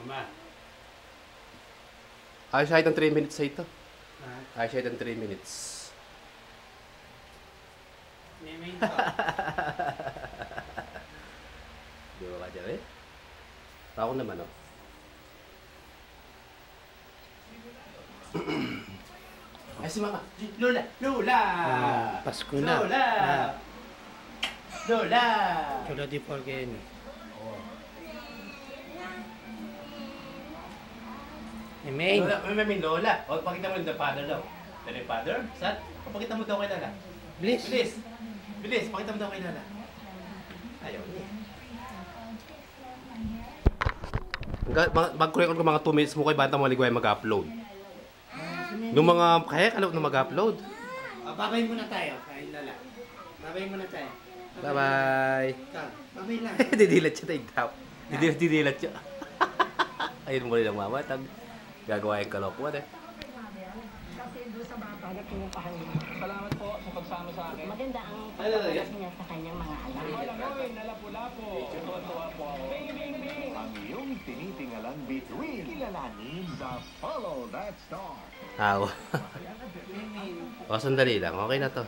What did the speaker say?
Mama. Ayos kahit ng 3 minutes sa ito. Ha? Ayos kahit ng 3 minutes. May to. Di ba ka dyan eh? Ako naman oh. Ay si Mama. Lola! Lola! Pasko na. Lola! Lola! Lola di Porgeni. Amen. Lola, may Lola. O, pakita mo yung the father daw. The father? Saan? O, pakita mo daw kay Lola. Bliss. Bilis! Bilis! Pakita mo daw kay Lola. Ayaw niya. Mag-record ko mga 2 minutes mo kay Banta mo Maligway mag-upload. Yung mga kaya kalaw na mag-upload. Babay muna tayo. Kay Lola. Babay muna tayo. Bye-bye! Babay lang. Didilat siya tayo. Didilat siya. Ayun mo rin ang mama. Gagawa yung kalokohan eh. Kasi doon sa bata na pinapahangin. Salamat po sa pagsama sa akin. Maganda ang pagpapalas niya sa kanyang mga anak. Malamoy, nalapu-lapo. Tuwa-tuwa po ako. Bing, bing, bing. Ang iyong tinitingalang bituin. Kilalanin sa Follow That Star. Aw. O, sandali lang. Okay na to.